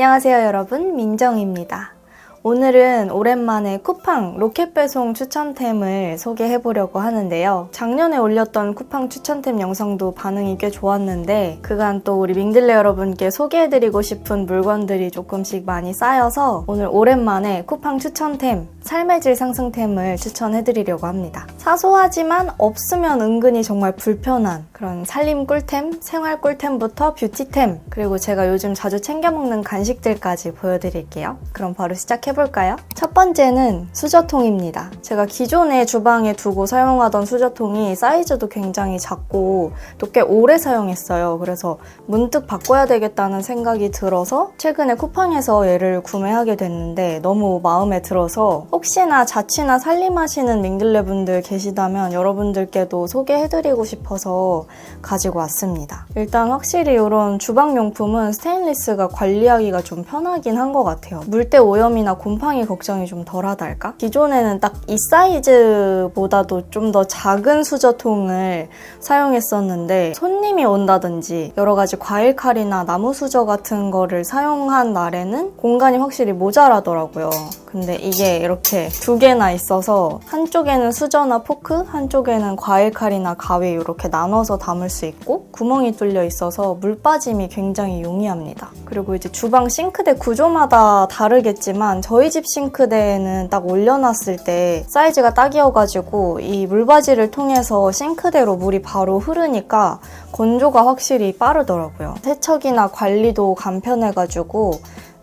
안녕하세요 여러분, 민정입니다. 오늘은 오랜만에 쿠팡 로켓 배송 추천템을 소개해보려고 하는데요. 작년에 올렸던 쿠팡 추천템 영상도 반응이 꽤 좋았는데 그간 또 우리 민들레 여러분께 소개해드리고 싶은 물건들이 조금씩 많이 쌓여서 오늘 오랜만에 쿠팡 추천템, 삶의 질 상승템을 추천해드리려고 합니다. 사소하지만 없으면 은근히 정말 불편한 그런 살림 꿀템, 생활 꿀템부터 뷰티템, 그리고 제가 요즘 자주 챙겨 먹는 간식들까지 보여드릴게요. 그럼 바로 시작해볼까요? 첫 번째는 수저통입니다. 제가 기존에 주방에 두고 사용하던 수저통이 사이즈도 굉장히 작고 또 꽤 오래 사용했어요. 그래서 문득 바꿔야 되겠다는 생각이 들어서 최근에 쿠팡에서 얘를 구매하게 됐는데 너무 마음에 들어서 혹시나 자취나 살림하시는 민들레 분들 계시다면 여러분들께도 소개해드리고 싶어서 가지고 왔습니다. 일단 확실히 이런 주방용품은 스테인리스가 관리하기가 좀 편하긴 한 것 같아요. 물때 오염이나 곰팡이 걱정이 좀 덜하달까? 기존에는 딱 이 사이즈보다도 좀 더 작은 수저통을 사용했었는데 손님이 온다든지 여러 가지 과일 칼이나 나무 수저 같은 거를 사용한 날에는 공간이 확실히 모자라더라고요. 근데 이게 이렇게 두 개나 있어서 한쪽에는 수저나 포크, 한쪽에는 과일 칼이나 가위 이렇게 나눠서 담을 수 있고 구멍이 뚫려 있어서 물 빠짐이 굉장히 용이합니다. 그리고 이제 주방 싱크대 구조마다 다르겠지만 저희 집 싱크대에는 딱 올려놨을 때 사이즈가 딱이어가지고 이 물바지를 통해서 싱크대로 물이 바로 흐르니까 건조가 확실히 빠르더라고요. 세척이나 관리도 간편해가지고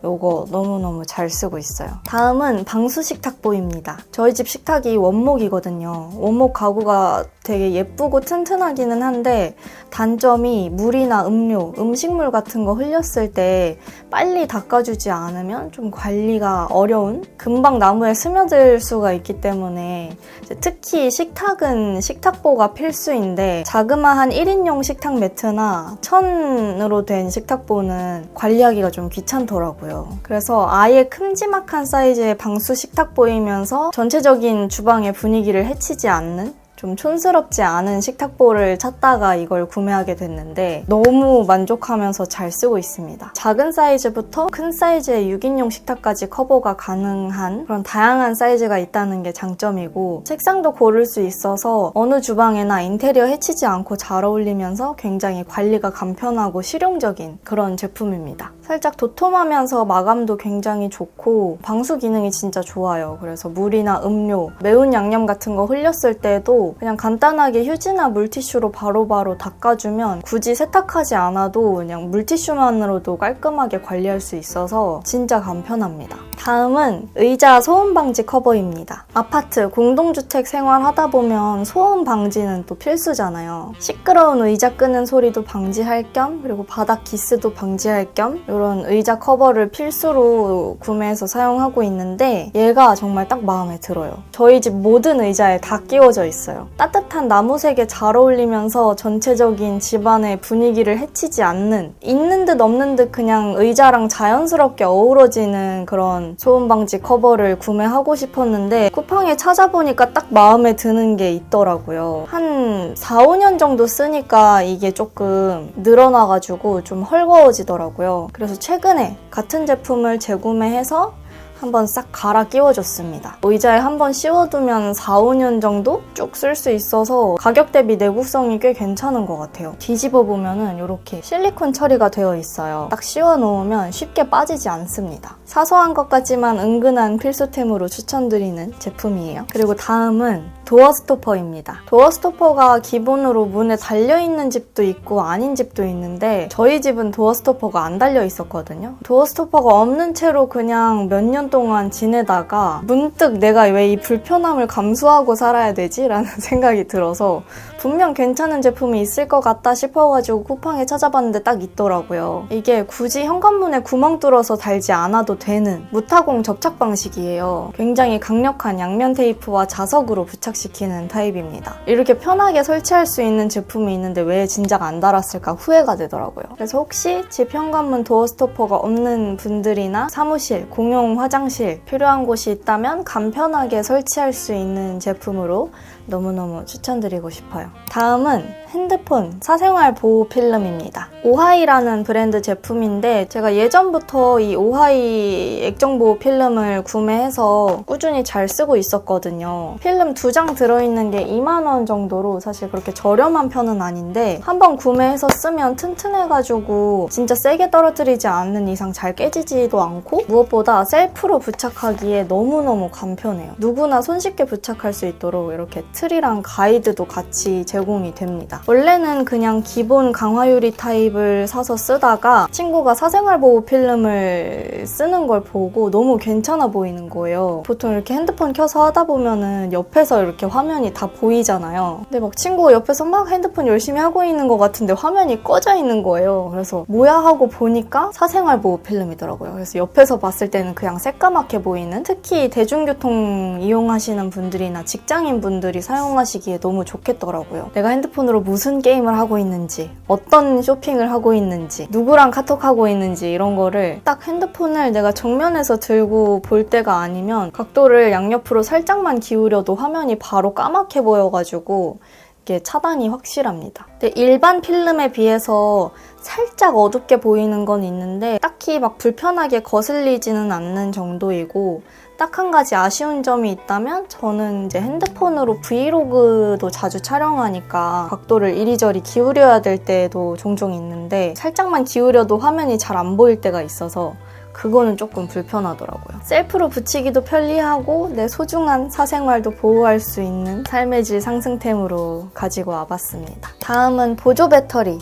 요거 너무너무 잘 쓰고 있어요. 다음은 방수 식탁보입니다. 저희 집 식탁이 원목이거든요. 원목 가구가 되게 예쁘고 튼튼하기는 한데 단점이 물이나 음료, 음식물 같은 거 흘렸을 때 빨리 닦아주지 않으면 좀 관리가 어려운? 금방 나무에 스며들 수가 있기 때문에 특히 식탁은 식탁보가 필수인데 자그마한 1인용 식탁 매트나 천으로 된 식탁보는 관리하기가 좀 귀찮더라고요. 그래서 아예 큼지막한 사이즈의 방수 식탁보이면서 전체적인 주방의 분위기를 해치지 않는 좀 촌스럽지 않은 식탁보를 찾다가 이걸 구매하게 됐는데 너무 만족하면서 잘 쓰고 있습니다. 작은 사이즈부터 큰 사이즈의 6인용 식탁까지 커버가 가능한 그런 다양한 사이즈가 있다는 게 장점이고 색상도 고를 수 있어서 어느 주방에나 인테리어 해치지 않고 잘 어울리면서 굉장히 관리가 간편하고 실용적인 그런 제품입니다. 살짝 도톰하면서 마감도 굉장히 좋고 방수 기능이 진짜 좋아요. 그래서 물이나 음료, 매운 양념 같은 거 흘렸을 때도 그냥 간단하게 휴지나 물티슈로 바로바로 닦아주면 굳이 세탁하지 않아도 그냥 물티슈만으로도 깔끔하게 관리할 수 있어서 진짜 간편합니다. 다음은 의자 소음 방지 커버입니다. 아파트, 공동주택 생활하다 보면 소음 방지는 또 필수잖아요. 시끄러운 의자 끄는 소리도 방지할 겸 그리고 바닥 기스도 방지할 겸 이런 의자 커버를 필수로 구매해서 사용하고 있는데 얘가 정말 딱 마음에 들어요. 저희 집 모든 의자에 다 끼워져 있어요. 따뜻한 나무색에 잘 어울리면서 전체적인 집안의 분위기를 해치지 않는 있는 듯 없는 듯 그냥 의자랑 자연스럽게 어우러지는 그런 소음 방지 커버를 구매하고 싶었는데 쿠팡에 찾아보니까 딱 마음에 드는 게 있더라고요. 한 4, 5년 정도 쓰니까 이게 조금 늘어나가지고 좀 헐거워지더라고요. 그래서 최근에 같은 제품을 재구매해서 한번 싹 갈아 끼워줬습니다. 의자에 한번 씌워두면 4, 5년 정도 쭉 쓸 수 있어서 가격 대비 내구성이 꽤 괜찮은 것 같아요. 뒤집어 보면은 이렇게 실리콘 처리가 되어 있어요. 딱 씌워놓으면 쉽게 빠지지 않습니다. 사소한 것 같지만 은근한 필수템으로 추천드리는 제품이에요. 그리고 다음은 도어 스토퍼입니다. 도어 스토퍼가 기본으로 문에 달려있는 집도 있고 아닌 집도 있는데 저희 집은 도어 스토퍼가 안 달려 있었거든요. 도어 스토퍼가 없는 채로 그냥 몇 년 동안 지내다가 문득 내가 왜 이 불편함을 감수하고 살아야 되지? 라는 생각이 들어서 분명 괜찮은 제품이 있을 것 같다 싶어가지고 쿠팡에 찾아봤는데 딱 있더라고요. 이게 굳이 현관문에 구멍 뚫어서 달지 않아도 되는 무타공 접착 방식이에요. 굉장히 강력한 양면 테이프와 자석으로 부착 진작시키는 타입입니다. 이렇게 편하게 설치할 수 있는 제품이 있는데 왜 진작 안 달았을까 후회가 되더라고요. 그래서 혹시 집 현관문 도어 스토퍼가 없는 분들이나 사무실, 공용 화장실 필요한 곳이 있다면 간편하게 설치할 수 있는 제품으로 너무너무 추천드리고 싶어요. 다음은 핸드폰 사생활 보호 필름입니다. 오하이라는 브랜드 제품인데 제가 예전부터 이 오하이 액정 보호 필름을 구매해서 꾸준히 잘 쓰고 있었거든요. 필름 2장 들어있는 게 2만 원 정도로 사실 그렇게 저렴한 편은 아닌데 한번 구매해서 쓰면 튼튼해가지고 진짜 세게 떨어뜨리지 않는 이상 잘 깨지지도 않고 무엇보다 셀프로 부착하기에 너무너무 간편해요. 누구나 손쉽게 부착할 수 있도록 이렇게 틀이랑 가이드도 같이 제공이 됩니다. 원래는 그냥 기본 강화유리 타입을 사서 쓰다가 친구가 사생활 보호 필름을 쓰는 걸 보고 너무 괜찮아 보이는 거예요. 보통 이렇게 핸드폰 켜서 하다 보면은 옆에서 이렇게 화면이 다 보이잖아요. 근데 막 친구가 옆에서 막 핸드폰 열심히 하고 있는 것 같은데 화면이 꺼져 있는 거예요. 그래서 뭐야 하고 보니까 사생활 보호 필름이더라고요. 그래서 옆에서 봤을 때는 그냥 새까맣게 보이는, 특히 대중교통 이용하시는 분들이나 직장인 분들이 사용하시기에 너무 좋겠더라고요. 내가 핸드폰으로 무슨 게임을 하고 있는지, 어떤 쇼핑을 하고 있는지, 누구랑 카톡하고 있는지 이런 거를 딱 핸드폰을 내가 정면에서 들고 볼 때가 아니면 각도를 양옆으로 살짝만 기울여도 화면이 바로 까맣게 보여가지고 이게 차단이 확실합니다. 근데 일반 필름에 비해서 살짝 어둡게 보이는 건 있는데 딱히 막 불편하게 거슬리지는 않는 정도이고, 딱 한 가지 아쉬운 점이 있다면 저는 이제 핸드폰으로 브이로그도 자주 촬영하니까 각도를 이리저리 기울여야 될 때도 종종 있는데 살짝만 기울여도 화면이 잘 안 보일 때가 있어서 그거는 조금 불편하더라고요. 셀프로 붙이기도 편리하고 내 소중한 사생활도 보호할 수 있는 삶의 질 상승템으로 가지고 와봤습니다. 다음은 보조 배터리.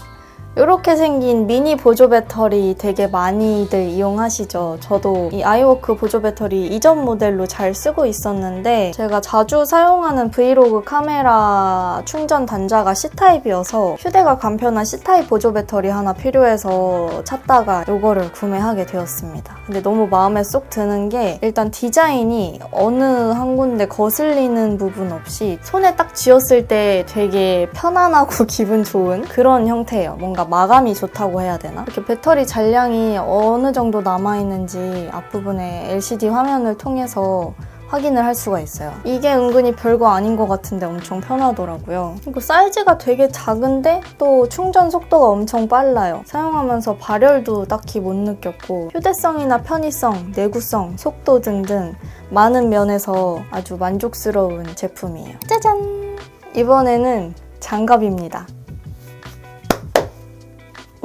이렇게 생긴 미니 보조 배터리 되게 많이들 이용하시죠. 저도 이 아이워크 보조 배터리 이전 모델로 잘 쓰고 있었는데 제가 자주 사용하는 브이로그 카메라 충전 단자가 C타입이어서 휴대가 간편한 C타입 보조 배터리 하나 필요해서 찾다가 이거를 구매하게 되었습니다. 근데 너무 마음에 쏙 드는 게 일단 디자인이 어느 한 군데 거슬리는 부분 없이 손에 딱 쥐었을 때 되게 편안하고 기분 좋은 그런 형태예요. 뭔가 마감이 좋다고 해야 되나? 이렇게 배터리 잔량이 어느 정도 남아있는지 앞부분에 LCD 화면을 통해서 확인을 할 수가 있어요. 이게 은근히 별거 아닌 것 같은데 엄청 편하더라고요. 그리고 사이즈가 되게 작은데 또 충전 속도가 엄청 빨라요. 사용하면서 발열도 딱히 못 느꼈고 휴대성이나 편의성, 내구성, 속도 등등 많은 면에서 아주 만족스러운 제품이에요. 짜잔! 이번에는 장갑입니다.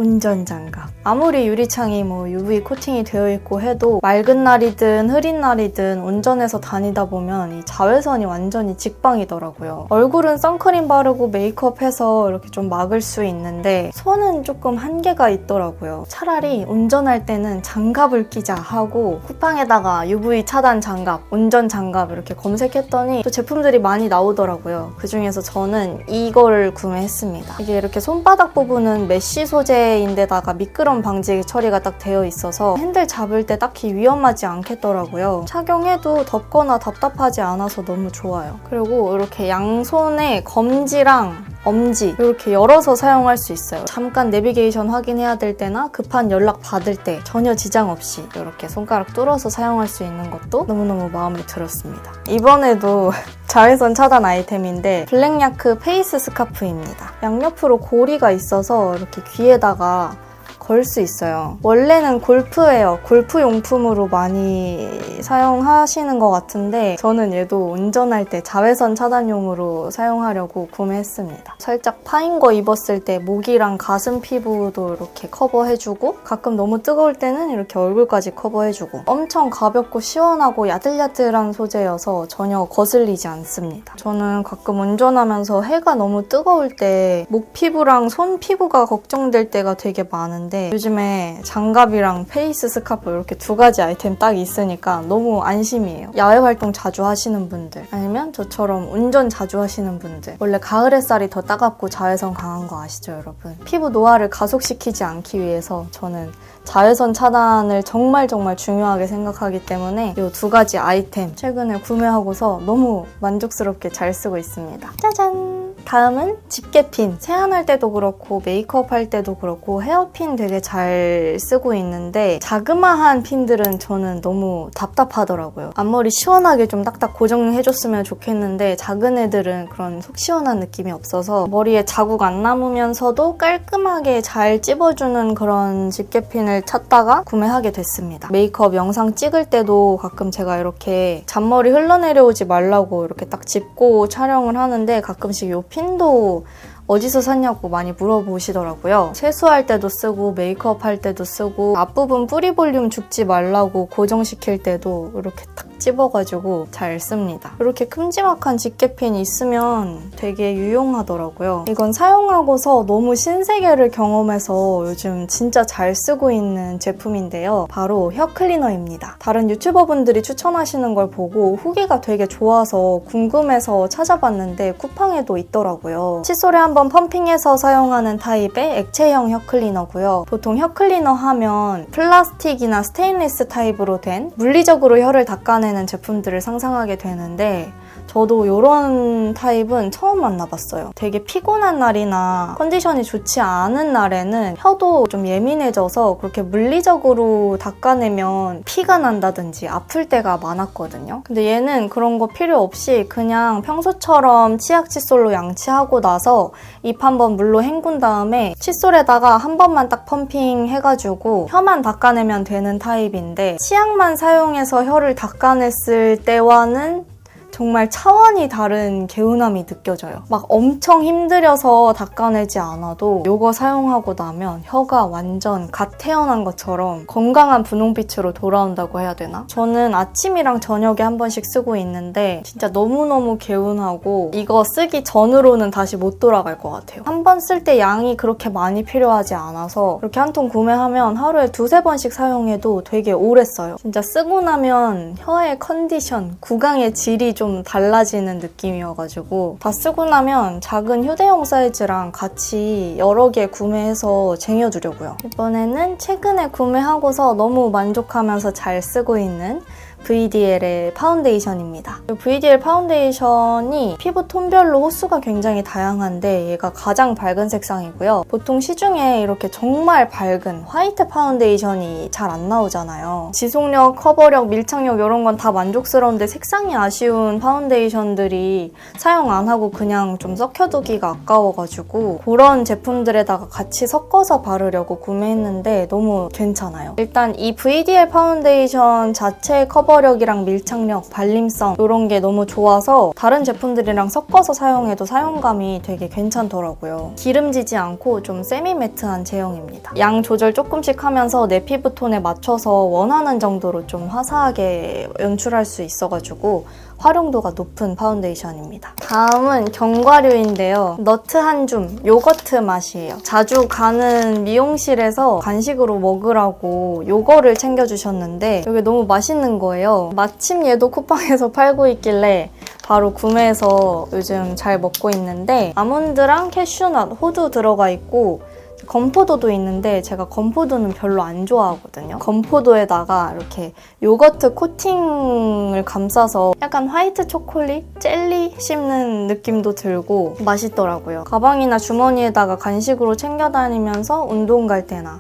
운전장갑. 아무리 유리창이 UV 코팅이 되어 있고 해도 맑은 날이든 흐린 날이든 운전해서 다니다 보면 이 자외선이 완전히 직방이더라고요. 얼굴은 선크림 바르고 메이크업 해서 이렇게 좀 막을 수 있는데 손은 조금 한계가 있더라고요. 차라리 운전할 때는 장갑을 끼자 하고 쿠팡에다가 UV 차단 장갑, 운전 장갑 이렇게 검색했더니 또 제품들이 많이 나오더라고요. 그중에서 저는 이걸 구매했습니다. 이게 이렇게 손바닥 부분은 메쉬 소재 인데다가 미끄럼 방지 처리가 딱 되어 있어서 핸들 잡을 때 딱히 위험하지 않겠더라고요. 착용해도 덥거나 답답하지 않아서 너무 좋아요. 그리고 이렇게 양손에 검지랑 엄지 이렇게 열어서 사용할 수 있어요. 잠깐 내비게이션 확인해야 될 때나 급한 연락 받을 때 전혀 지장 없이 이렇게 손가락 뚫어서 사용할 수 있는 것도 너무너무 마음에 들었습니다. 이번에도 자외선 차단 아이템인데 블랙야크 페이스 스카프입니다. 양옆으로 고리가 있어서 이렇게 귀에다가 걸 수 있어요. 원래는 골프웨어, 골프용품으로 많이 사용하시는 것 같은데 저는 얘도 운전할 때 자외선 차단용으로 사용하려고 구매했습니다. 살짝 파인 거 입었을 때 목이랑 가슴 피부도 이렇게 커버해주고 가끔 너무 뜨거울 때는 이렇게 얼굴까지 커버해주고 엄청 가볍고 시원하고 야들야들한 소재여서 전혀 거슬리지 않습니다. 저는 가끔 운전하면서 해가 너무 뜨거울 때 목 피부랑 손 피부가 걱정될 때가 되게 많은데 하는데 요즘에 장갑이랑 페이스 스카프 이렇게 두 가지 아이템 딱 있으니까 너무 안심이에요. 야외 활동 자주 하시는 분들 아니면 저처럼 운전 자주 하시는 분들 원래 가을 햇살이 더 따갑고 자외선 강한 거 아시죠 여러분? 피부 노화를 가속시키지 않기 위해서 저는 자외선 차단을 정말 중요하게 생각하기 때문에 이 두 가지 아이템 최근에 구매하고서 너무 만족스럽게 잘 쓰고 있습니다. 짜잔! 다음은 집게핀. 세안할 때도 그렇고 메이크업 할 때도 그렇고 헤어핀 되게 잘 쓰고 있는데 자그마한 핀들은 저는 너무 답답하더라고요. 앞머리 시원하게 좀 딱딱 고정해줬으면 좋겠는데 작은 애들은 그런 속 시원한 느낌이 없어서 머리에 자국 안 남으면서도 깔끔하게 잘 찝어주는 그런 집게핀을 찾다가 구매하게 됐습니다. 메이크업 영상 찍을 때도 가끔 제가 이렇게 잔머리 흘러내려오지 말라고 이렇게 딱 짚고 촬영을 하는데 가끔씩 이 핀도 어디서 샀냐고 많이 물어보시더라고요. 세수할 때도 쓰고 메이크업 할 때도 쓰고 앞부분 뿌리 볼륨 죽지 말라고 고정시킬 때도 이렇게 탁 찝어가지고 잘 씁니다. 이렇게 큼지막한 집게핀이 있으면 되게 유용하더라고요. 이건 사용하고서 너무 신세계를 경험해서 요즘 진짜 잘 쓰고 있는 제품인데요. 바로 혀 클리너입니다. 다른 유튜버분들이 추천하시는 걸 보고 후기가 되게 좋아서 궁금해서 찾아봤는데 쿠팡에도 있더라고요. 칫솔에 한번 펌핑해서 사용하는 타입의 액체형 혀 클리너고요. 보통 혀 클리너 하면 플라스틱이나 스테인리스 타입으로 된 물리적으로 혀를 닦아내는 제품들을 상상하게 되는데 저도 이런 타입은 처음 만나봤어요. 되게 피곤한 날이나 컨디션이 좋지 않은 날에는 혀도 좀 예민해져서 그렇게 물리적으로 닦아내면 피가 난다든지 아플 때가 많았거든요. 근데 얘는 그런 거 필요 없이 그냥 평소처럼 치약 칫솔로 양치하고 나서 입 한번 물로 헹군 다음에 칫솔에다가 한 번만 딱 펌핑 해가지고 혀만 닦아내면 되는 타입인데 치약만 사용해서 혀를 닦아냈을 때와는 정말 차원이 다른 개운함이 느껴져요. 막 엄청 힘들여서 닦아내지 않아도 이거 사용하고 나면 혀가 완전 갓 태어난 것처럼 건강한 분홍빛으로 돌아온다고 해야 되나? 저는 아침이랑 저녁에 한 번씩 쓰고 있는데 진짜 너무너무 개운하고 이거 쓰기 전으로는 다시 못 돌아갈 것 같아요. 한 번 쓸 때 양이 그렇게 많이 필요하지 않아서 이렇게 한 통 구매하면 하루에 2-3번씩 사용해도 되게 오래 써요. 진짜 쓰고 나면 혀의 컨디션, 구강의 질이 좀 달라지는 느낌이어가지고 다 쓰고 나면 작은 휴대용 사이즈랑 같이 여러 개 구매해서 쟁여두려고요. 이번에는 최근에 구매하고서 너무 만족하면서 잘 쓰고 있는 VDL의 파운데이션입니다. VDL 파운데이션이 피부 톤별로 호수가 굉장히 다양한데 얘가 가장 밝은 색상이고요. 보통 시중에 이렇게 정말 밝은 화이트 파운데이션이 잘 안 나오잖아요. 지속력, 커버력, 밀착력 이런 건 다 만족스러운데 색상이 아쉬운 파운데이션들이 사용 안 하고 그냥 좀 썩혀두기가 아까워가지고 그런 제품들에다가 같이 섞어서 바르려고 구매했는데 너무 괜찮아요. 일단 이 VDL 파운데이션 자체 커버력이랑 밀착력, 발림성 이런 게 너무 좋아서 다른 제품들이랑 섞어서 사용해도 사용감이 되게 괜찮더라고요. 기름지지 않고 좀 세미 매트한 제형입니다. 양 조절 조금씩 하면서 내 피부톤에 맞춰서 원하는 정도로 좀 화사하게 연출할 수 있어가지고 활용도가 높은 파운데이션입니다. 다음은 견과류인데요. 너트 한 줌, 요거트 맛이에요. 자주 가는 미용실에서 간식으로 먹으라고 요거를 챙겨주셨는데 이게 너무 맛있는 거예요. 마침 얘도 쿠팡에서 팔고 있길래 바로 구매해서 요즘 잘 먹고 있는데 아몬드랑 캐슈넛, 호두 들어가 있고 건포도도 있는데 제가 건포도는 별로 안 좋아하거든요. 건포도에다가 이렇게 요거트 코팅을 감싸서 약간 화이트 초콜릿? 젤리 씹는 느낌도 들고 맛있더라고요. 가방이나 주머니에다가 간식으로 챙겨 다니면서 운동 갈 때나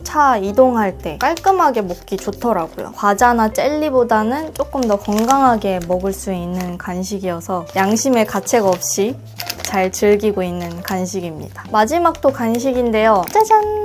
차 이동할 때 깔끔하게 먹기 좋더라고요. 과자나 젤리보다는 조금 더 건강하게 먹을 수 있는 간식이어서 양심의 가책 없이 잘 즐기고 있는 간식입니다. 마지막도 간식인데요. 짜잔!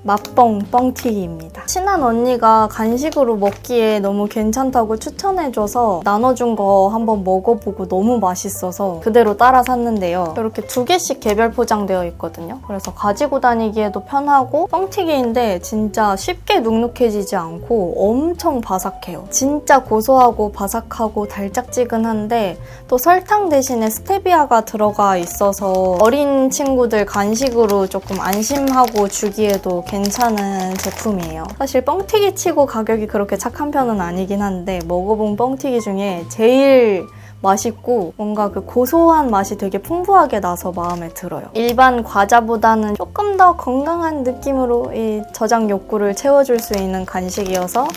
맛뻥 뻥튀기입니다. 친한 언니가 간식으로 먹기에 너무 괜찮다고 추천해줘서 나눠준 거 한번 먹어보고 너무 맛있어서 그대로 따라 샀는데요. 이렇게 2개씩 개별 포장되어 있거든요. 그래서 가지고 다니기에도 편하고 뻥튀기인데 진짜 쉽게 눅눅해지지 않고 엄청 바삭해요. 진짜 고소하고 바삭하고 달짝지근한데 또 설탕 대신에 스테비아가 들어가 있어서 어린 친구들 간식으로 조금 안심하고 주기에도 괜찮은 제품이에요. 사실 뻥튀기 치고 가격이 그렇게 착한 편은 아니긴 한데 먹어본 뻥튀기 중에 제일 맛있고 뭔가 그 고소한 맛이 되게 풍부하게 나서 마음에 들어요. 일반 과자보다는 조금 더 건강한 느낌으로 이 저장 욕구를 채워줄 수 있는 간식이어서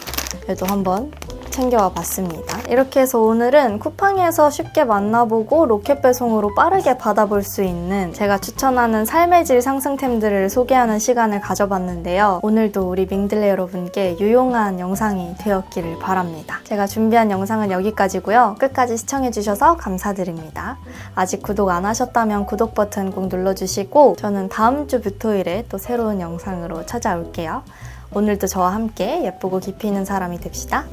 그래도 한번 챙겨와 봤습니다. 이렇게 해서 오늘은 쿠팡에서 쉽게 만나보고 로켓 배송으로 빠르게 받아볼 수 있는 제가 추천하는 삶의 질 상승템들을 소개하는 시간을 가져봤는데요. 오늘도 우리 밍들레 여러분께 유용한 영상이 되었기를 바랍니다. 제가 준비한 영상은 여기까지고요. 끝까지 시청해주셔서 감사드립니다. 아직 구독 안 하셨다면 구독 버튼 꼭 눌러주시고 저는 다음 주 뷰토일에 또 새로운 영상으로 찾아올게요. 오늘도 저와 함께 예쁘고 깊이 있는 사람이 됩시다.